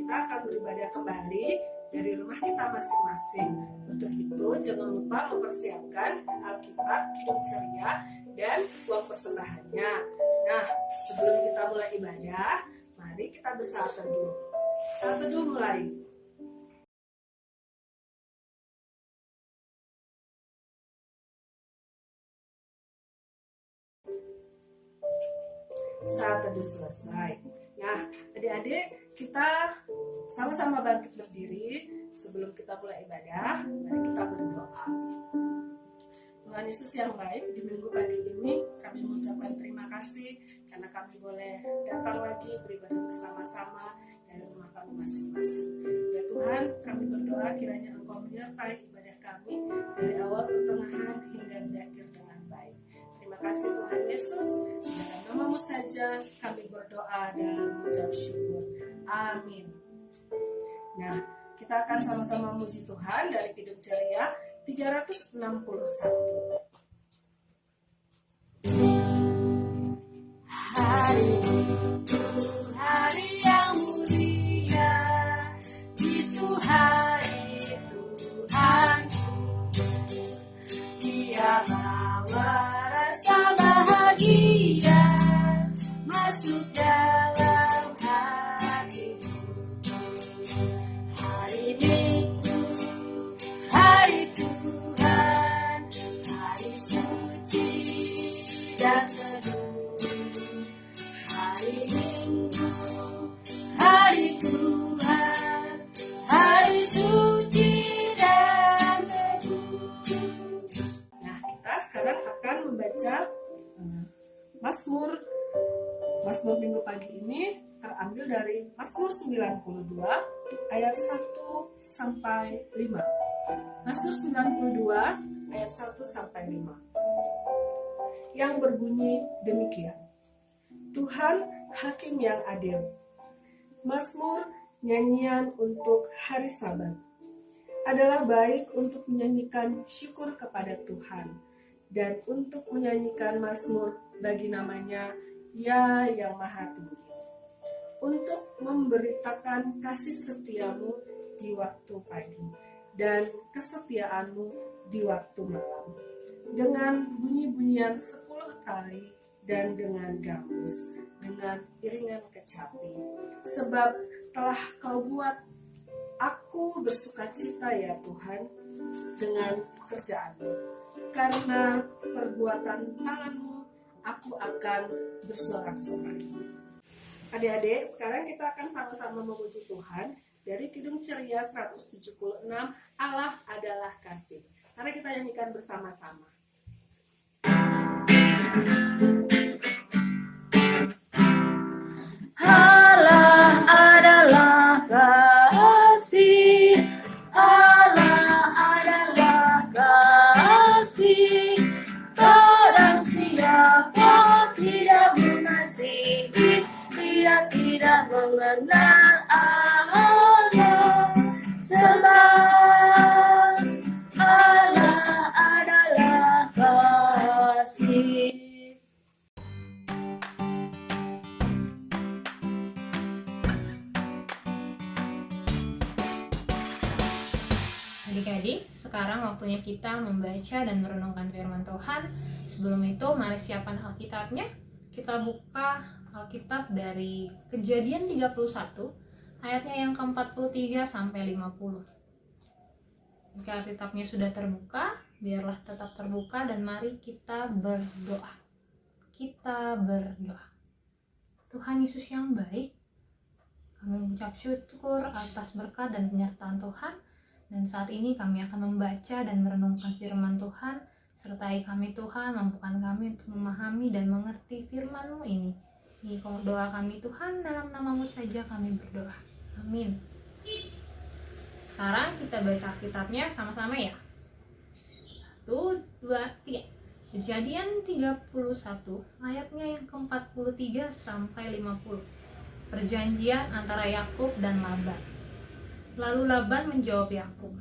kita akan beribadah kembali dari rumah kita masing-masing. Untuk itu jangan lupa mempersiapkan Alkitab, Kidung Ceria, dan uang persembahannya. Nah, sebelum kita mulai ibadah, mari kita bersaat teduh. Saat teduh mulai. Saat teduh selesai. Nah, adik-adik, kita sama-sama bangkit berdiri. Sebelum kita mulai ibadah, mari kita berdoa. Tuhan Yesus yang baik, di minggu pagi ini kami mengucapkan terima kasih karena kami boleh datang lagi beribadah bersama-sama dari rumah kami masing-masing. Ya Tuhan, kami berdoa kiranya Engkau menyertai ibadah kami dari awal, pertengahan, hingga di akhir dengan baik. Terima kasih Tuhan Yesus, dalam nama-Mu saja kami berdoa dan mengucap syukur. Amin. Nah, kita akan sama-sama memuji Tuhan dari Kidung Ceria 361. Hari itu hari yang mulia, itu hari Tuhan. Dia bawa rasa bahagia masuk dalam hatimu. Hari Minggu, hari Tuhan, hari suci dan teduh. Hari Minggu, hari Tuhan, hari suci dan teduh. Nah, kita sekarang akan membaca Mazmur minggu pagi ini terambil dari Mazmur 92 ayat 1 sampai 5. Mazmur 92 ayat 1 sampai 5. Yang berbunyi demikian. Tuhan hakim yang adil. Mazmur nyanyian untuk hari Sabat adalah baik untuk menyanyikan syukur kepada Tuhan dan untuk menyanyikan mazmur bagi namanya Ya yang Maha Tinggi, untuk memberitakan kasih setiamu di waktu pagi dan kesetiaanmu di waktu malam, dengan bunyi-bunyian 10 tali dan dengan gambus, dengan iringan kecapi. Sebab telah kau buat aku bersukacita ya Tuhan dengan pekerjaanmu. Karena perbuatan tanganmu aku akan bersorak-sorai. Adik-adik, sekarang kita akan sama-sama memuji Tuhan dari Kidung Ceria 176, Allah adalah kasih. Mari kita nyanyikan bersama-sama. Allah adalah kasih, Allah adalah kasih. Barang siapa tidak mengasihi, dia tidak mengenal Allah. Sebab Allah adalah kasih. Adik-adik, sekarang waktunya kita membaca dan merenungkan firman Tuhan. Sebelum itu, mari siapkan Alkitabnya. Kita buka Alkitab dari Kejadian 31, ayatnya yang ke-43 sampai 50. Jika Alkitabnya sudah terbuka, biarlah tetap terbuka dan mari kita berdoa. Kita berdoa. Tuhan Yesus yang baik, kami mengucap syukur atas berkat dan penyertaan Tuhan. Dan saat ini kami akan membaca dan merenungkan firman Tuhan. Sertai kami Tuhan, mampukan kami untuk memahami dan mengerti firman-Mu ini. Ini doa kami Tuhan, dalam nama-Mu saja kami berdoa. Amin. Sekarang kita baca Alkitabnya sama-sama ya. 1, 2, 3. Kejadian 31 ayatnya yang ke-43 sampai 50. Perjanjian antara Yakub dan Laban. Lalu Laban menjawab Yakub,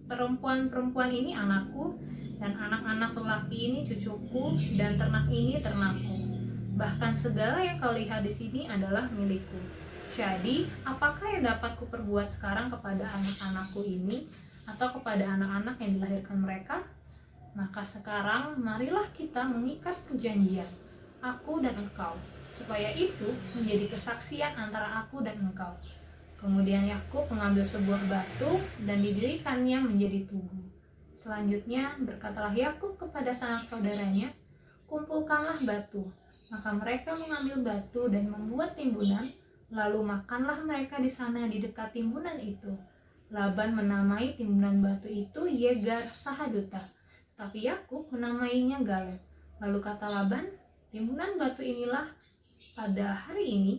perempuan-perempuan ini anakku, dan anak-anak lelaki ini cucuku, dan ternak ini ternakku. Bahkan segala yang kau lihat di sini adalah milikku. Jadi, apakah yang dapat kuperbuat sekarang kepada anak-anakku ini atau kepada anak-anak yang dilahirkan mereka? Maka sekarang marilah kita mengikat perjanjian, aku dan engkau, supaya itu menjadi kesaksian antara aku dan engkau. Kemudian Yakub mengambil sebuah batu dan didirikannya menjadi tugu. Selanjutnya berkatalah Yakub kepada sanak saudaranya, kumpulkanlah batu. Maka mereka mengambil batu dan membuat timbunan, lalu makanlah mereka di sana di dekat timbunan itu. Laban menamai timbunan batu itu Yegar Sahaduta, tapi Yakub menamainya Galed. Lalu kata Laban, timbunan batu inilah pada hari ini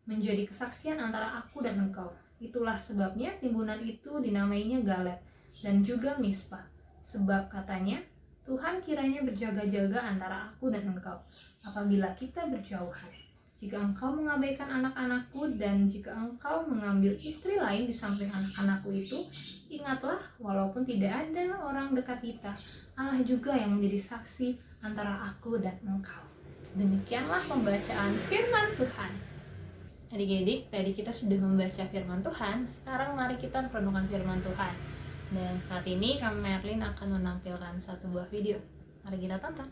menjadi kesaksian antara aku dan engkau. Itulah sebabnya timbunan itu dinamainya Galed dan juga Mispa, sebab katanya, Tuhan kiranya berjaga-jaga antara aku dan engkau apabila kita berjauhan. Jika engkau mengabaikan anak-anakku dan jika engkau mengambil istri lain di samping anak-anakku itu, ingatlah walaupun tidak ada orang dekat kita, Allah juga yang menjadi saksi antara aku dan engkau. Demikianlah pembacaan firman Tuhan. Adik-adik, tadi kita sudah membaca firman Tuhan, sekarang mari kita merenungkan firman Tuhan. Dan saat ini Kak Merlin akan menampilkan satu buah video. Mari kita tonton.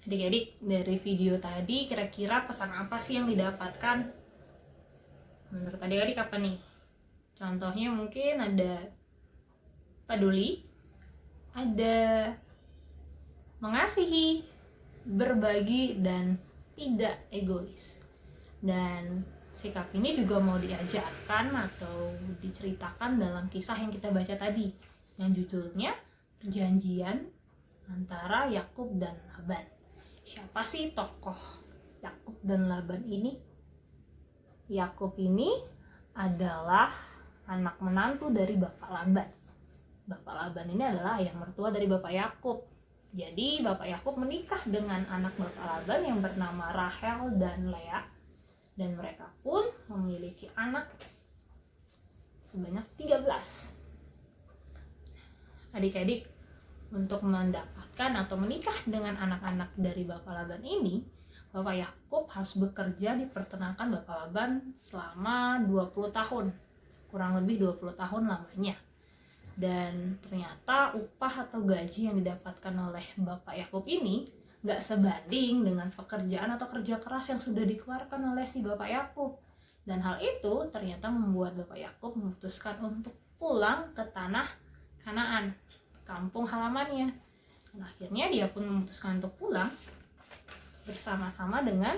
Adik-adik, dari video tadi kira-kira pesan apa sih yang didapatkan? Menurut adik-adik apa nih? Contohnya mungkin ada peduli, ada mengasihi, berbagi, dan tidak egois. Dan sikap ini juga mau diajarkan atau diceritakan dalam kisah yang kita baca tadi, yang judulnya Perjanjian antara Yakub dan Laban. Siapa sih tokoh Yakub dan Laban ini? Yakub ini adalah anak menantu dari Bapak Laban. Bapak Laban ini adalah ayah mertua dari Bapak Yakub. Jadi Bapak Yakub menikah dengan anak Bapak Laban yang bernama Rahel dan Lea, dan mereka pun memiliki anak sebanyak 13. Adik-adik, untuk mendapatkan atau menikah dengan anak-anak dari Bapak Laban ini, Bapak Yakub harus bekerja di peternakan Bapak Laban selama 20 tahun. Kurang lebih 20 tahun lamanya. Dan ternyata upah atau gaji yang didapatkan oleh Bapak Yakub ini gak sebanding dengan pekerjaan atau kerja keras yang sudah dikeluarkan oleh si Bapak Yakub. Dan hal itu ternyata membuat Bapak Yakub memutuskan untuk pulang ke tanah Kanaan, kampung halamannya. Dan akhirnya dia pun memutuskan untuk pulang bersama-sama dengan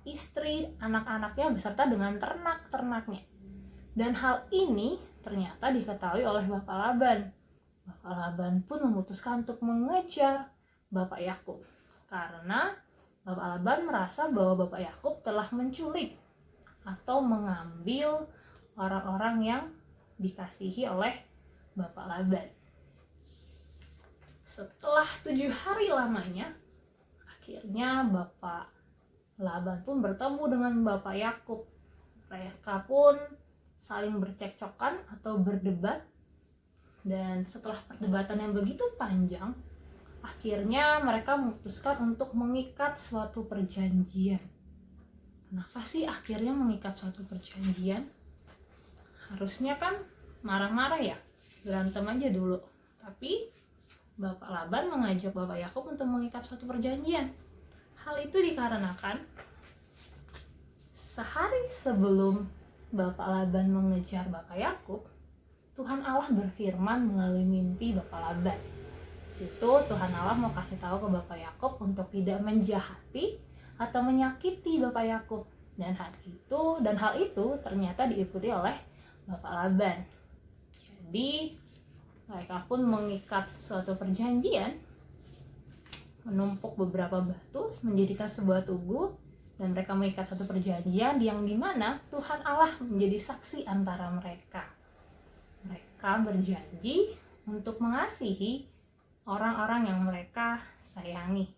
istri, anak-anaknya beserta dengan ternak-ternaknya. Dan hal ini ternyata diketahui oleh Bapak Laban. Bapak Laban pun memutuskan untuk mengejar Bapak Yakub, karena Bapak Laban merasa bahwa Bapak Yakub telah menculik atau mengambil orang-orang yang dikasihi oleh Bapak Laban. Setelah 7 hari lamanya, akhirnya Bapak Laban pun bertemu dengan Bapak Yakub. Mereka pun saling bercekcokan atau berdebat, dan setelah perdebatan yang begitu panjang, akhirnya mereka memutuskan untuk mengikat suatu perjanjian. Kenapa sih akhirnya mengikat suatu perjanjian? Harusnya kan marah-marah ya, berantem aja dulu. Tapi Bapak Laban mengajak Bapak Yakub untuk mengikat suatu perjanjian. Hal itu dikarenakan sehari sebelum Bapak Laban mengejar Bapak Yakub, Tuhan Allah berfirman melalui mimpi Bapak Laban. Situ Tuhan Allah mau kasih tahu ke Bapak Yakub untuk tidak menjahati atau menyakiti Bapak Yakub. Dan hal itu ternyata diikuti oleh Bapak Laban. Jadi mereka pun mengikat suatu perjanjian, menumpuk beberapa batu menjadikan sebuah tugu, dan mereka mengikat suatu perjanjian yang dimana Tuhan Allah menjadi saksi antara mereka. Mereka berjanji untuk mengasihi orang-orang yang mereka sayangi,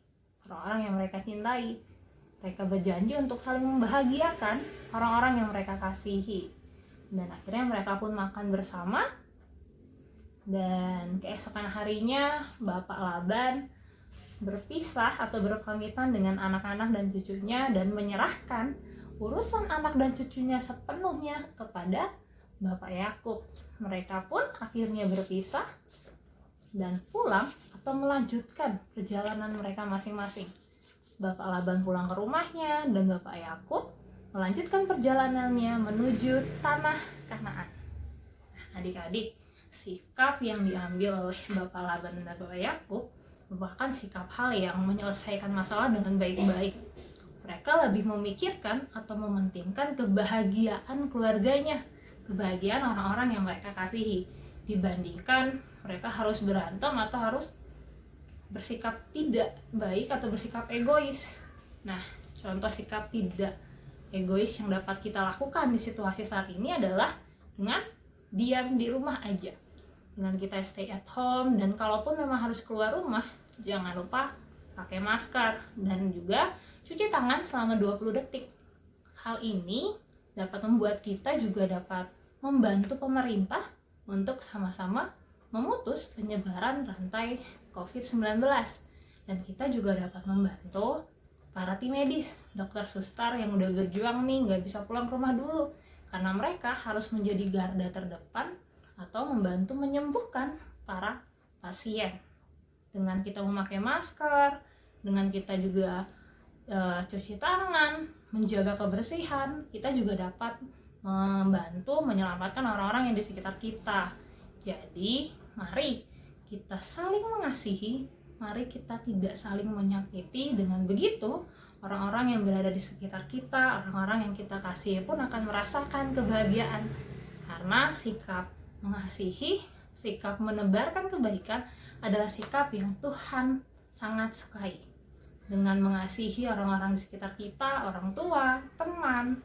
orang-orang yang mereka cintai. Mereka berjanji untuk saling membahagiakan orang-orang yang mereka kasihi. Dan akhirnya mereka pun makan bersama. Dan keesokan harinya Bapak Laban berpisah atau berpamitan dengan anak-anak dan cucunya dan menyerahkan urusan anak dan cucunya sepenuhnya kepada Bapak Yakub. Mereka pun akhirnya berpisah dan pulang atau melanjutkan perjalanan mereka masing-masing. Bapak Laban pulang ke rumahnya dan Bapak Yakub melanjutkan perjalanannya menuju tanah Kanaan. Adik-adik, sikap yang diambil oleh Bapak Laban dan Bapak Yakub merupakan sikap hal yang menyelesaikan masalah dengan baik-baik. Mereka lebih memikirkan atau mementingkan kebahagiaan keluarganya, kebahagiaan orang-orang yang mereka kasihi, dibandingkan mereka harus berantem atau harus bersikap tidak baik atau bersikap egois. Nah, contoh sikap tidak egois yang dapat kita lakukan di situasi saat ini adalah dengan diam di rumah aja, dengan kita stay at home, dan kalaupun memang harus keluar rumah, jangan lupa pakai masker dan juga cuci tangan selama 20 detik. Hal ini dapat membuat kita juga dapat membantu pemerintah untuk sama-sama memutus penyebaran rantai COVID-19, dan kita juga dapat membantu para tim medis, dokter suster yang udah berjuang nih nggak bisa pulang ke rumah dulu karena mereka harus menjadi garda terdepan atau membantu menyembuhkan para pasien. Dengan kita memakai masker, dengan kita juga cuci tangan, menjaga kebersihan, kita juga dapat membantu menyelamatkan orang-orang yang di sekitar kita. Jadi, mari kita saling mengasihi, mari kita tidak saling menyakiti. Dengan begitu, orang-orang yang berada di sekitar kita, orang-orang yang kita kasihi pun akan merasakan kebahagiaan. Karena sikap mengasihi, sikap menebarkan kebaikan adalah sikap yang Tuhan sangat sukai. Dengan mengasihi orang-orang di sekitar kita, orang tua, teman,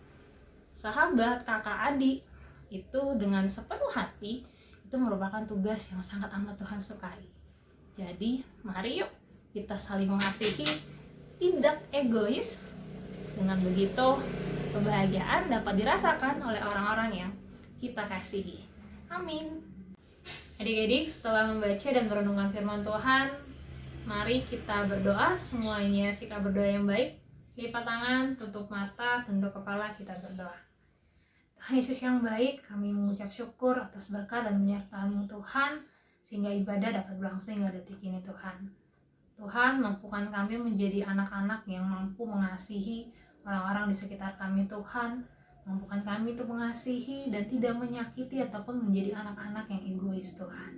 sahabat, kakak, adik, itu dengan sepenuh hati, itu merupakan tugas yang sangat amat Tuhan sukai. Jadi, mari yuk kita saling mengasihi, tidak egois. Dengan begitu, kebahagiaan dapat dirasakan oleh orang-orang yang kita kasihi. Amin. Adik-adik, setelah membaca dan merenungkan firman Tuhan, mari kita berdoa. Semuanya sikap berdoa yang baik. Lipat tangan, tutup mata, tunduk kepala, kita berdoa. Tuhan Yesus yang baik, kami mengucap syukur atas berkat dan penyertaan-Mu Tuhan, sehingga ibadah dapat berlangsung hingga detik ini Tuhan. Tuhan, mampukan kami menjadi anak-anak yang mampu mengasihi orang-orang di sekitar kami Tuhan. Mampukan kami untuk mengasihi dan tidak menyakiti ataupun menjadi anak-anak yang egois Tuhan.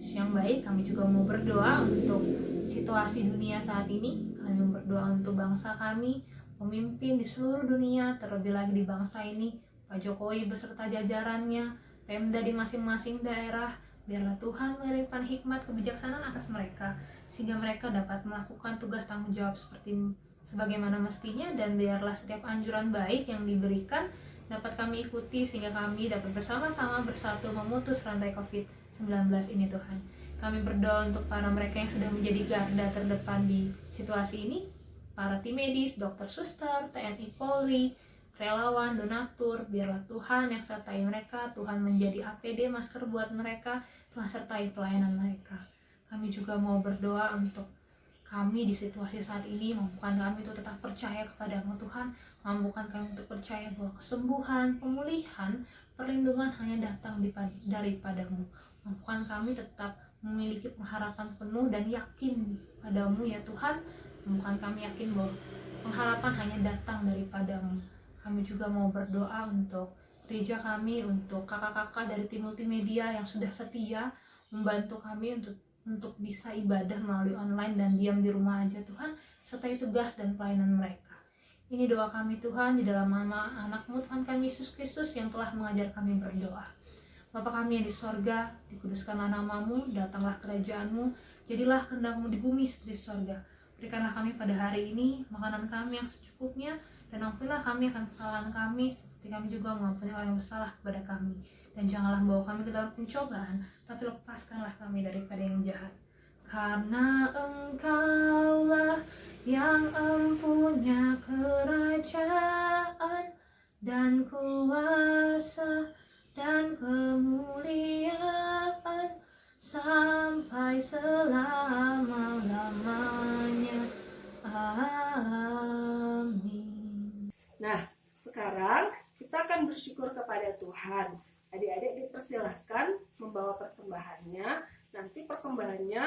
Yesus yang baik, kami juga mau berdoa untuk situasi dunia saat ini. Kami berdoa untuk bangsa kami, pemimpin di seluruh dunia, terlebih lagi di bangsa ini, Pak Jokowi beserta jajarannya, Pemda di masing-masing daerah, Biarlah Tuhan memberikan hikmat kebijaksanaan atas mereka, sehingga mereka dapat melakukan tugas tanggung jawab sebagaimana mestinya, dan biarlah setiap anjuran baik yang diberikan dapat kami ikuti, sehingga kami dapat bersama-sama bersatu memutus rantai COVID-19 ini Tuhan. Kami berdoa untuk para mereka yang sudah menjadi garda terdepan di situasi ini, para tim medis, dokter, suster, TNI, Polri, relawan, donatur. Biarlah Tuhan yang sertai mereka, Tuhan menjadi APD, masker buat mereka, Tuhan sertai pelayanan mereka. Kami juga mau berdoa untuk kami di situasi saat ini, mampukan kami untuk tetap percaya kepadamu Tuhan, mampukan kami untuk percaya bahwa kesembuhan, pemulihan, perlindungan hanya datang daripadamu. Mampukan kami tetap memiliki pengharapan penuh dan yakin padamu ya Tuhan. Mampukan kami yakin bahwa pengharapan hanya datang daripadamu. Kami juga mau berdoa untuk gereja kami, untuk kakak-kakak dari tim multimedia yang sudah setia membantu kami untuk bisa ibadah melalui online dan diam di rumah aja Tuhan, sertai tugas dan pelayanan mereka. Ini doa kami Tuhan, di dalam nama anak-Mu Tuhan kami Yesus Kristus yang telah mengajar kami berdoa. Bapa kami yang di sorga, dikuduskanlah namamu, datanglah kerajaan-Mu, jadilah kehendak-Mu di bumi seperti sorga. Berikanlah kami pada hari ini makanan kami yang secukupnya, dan ampunilah kami akan kesalahan kami, seperti kami juga mengampuni orang yang bersalah kepada kami. Dan janganlah membawa kami ke dalam pencobaan, tapi lepaskanlah kami daripada yang jahat. Karena Engkaulah yang empunya kerajaan dan kuasa dan kemuliaan sampai selama-lamanya. Amin. Nah, sekarang kita akan bersyukur kepada Tuhan. Adik-adik dipersilahkan membawa persembahannya. Nanti persembahannya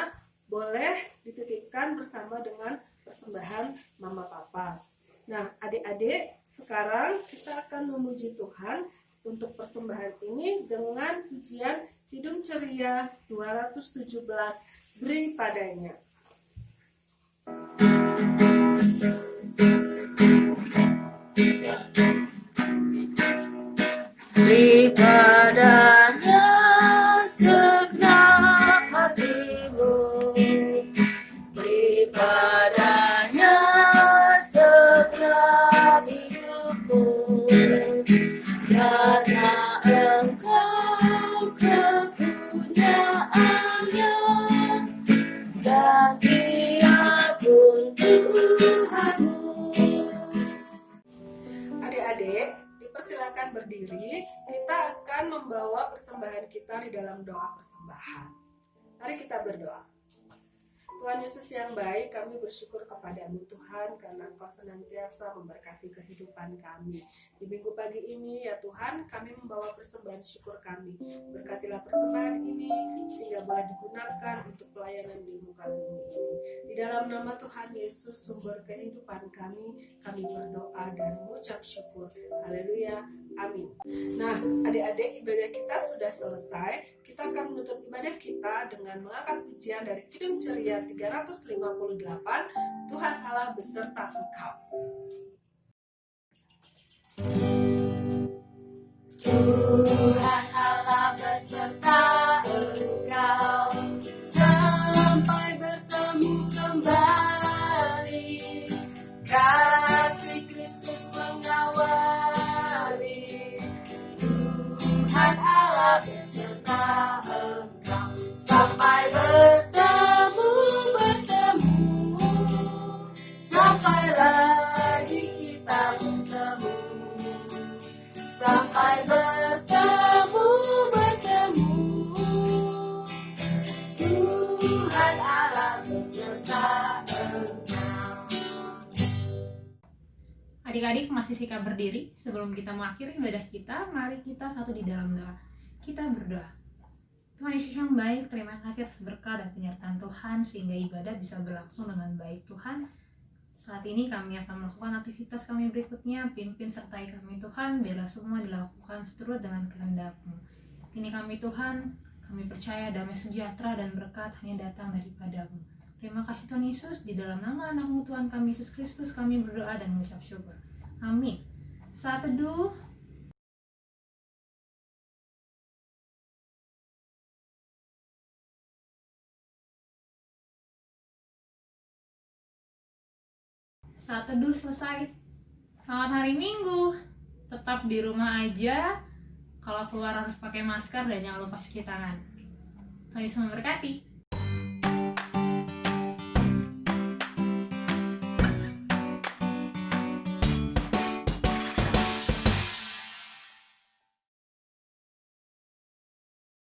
boleh dititipkan bersama dengan persembahan Mama Papa. Nah, adik-adik, sekarang kita akan memuji Tuhan untuk persembahan ini dengan pujian Kidung Ceria 217, Beri Padanya. Beri padanya segenap hatimu, beri padanya segenap hidupmu, karena Engkau kepunyaannya, dan Dia pun Tuhanmu. Adik-adik, dipersilakan berdiri. Kita akan membawa persembahan kita di dalam doa persembahan. Mari kita berdoa. Tuhan Yesus yang baik, kami bersyukur kepadamu Tuhan, karena Engkau senantiasa memberkati kehidupan kami. Di minggu pagi ini ya Tuhan, kami membawa persembahan syukur kami. Berkatilah persembahan ini sehingga boleh digunakan untuk pelayanan di muka bumi ini. Di dalam nama Tuhan Yesus, sumber kehidupan kami berdoa dan mengucap syukur. Haleluya. Amin. Nah, adik-adik, ibadah kita sudah selesai. Kita akan menutup ibadah kita dengan mengangkat pujian dari Kidung Ceria 358, Tuhan Allah beserta engkau. Tuhan Allah beserta engkau sampai bertemu kembali. Kasih Kristus mengawali. Tuhan Allah beserta engkau sampai bertemu, sampai lagi kita bertemu, sampai bertemu. Tuhan Allah beserta engkau. Adik-adik masih sikap berdiri. Sebelum kita mengakhiri ibadah kita, mari kita satu di dalam doa. Kita berdoa. Tuhan Yesus yang baik, terima kasih atas berkat dan penyertaan Tuhan sehingga ibadah bisa berlangsung dengan baik Tuhan. Saat ini kami akan melakukan aktivitas kami berikutnya. Pimpin sertai kami Tuhan, biarlah semua dilakukan seturut dengan kehendak-Mu. Ini kami Tuhan, kami percaya damai sejahtera dan berkat hanya datang daripada-Mu. Terima kasih Tuhan Yesus, di dalam nama anak-Mu Tuhan kami Yesus Kristus kami berdoa dan mengucap syukur. Amin. Saat teduh Saat teduh selesai. Selamat hari Minggu. Tetap di rumah aja. Kalau keluar harus pakai masker dan jangan lupa cuci tangan. Tuhan Yesus memberkati.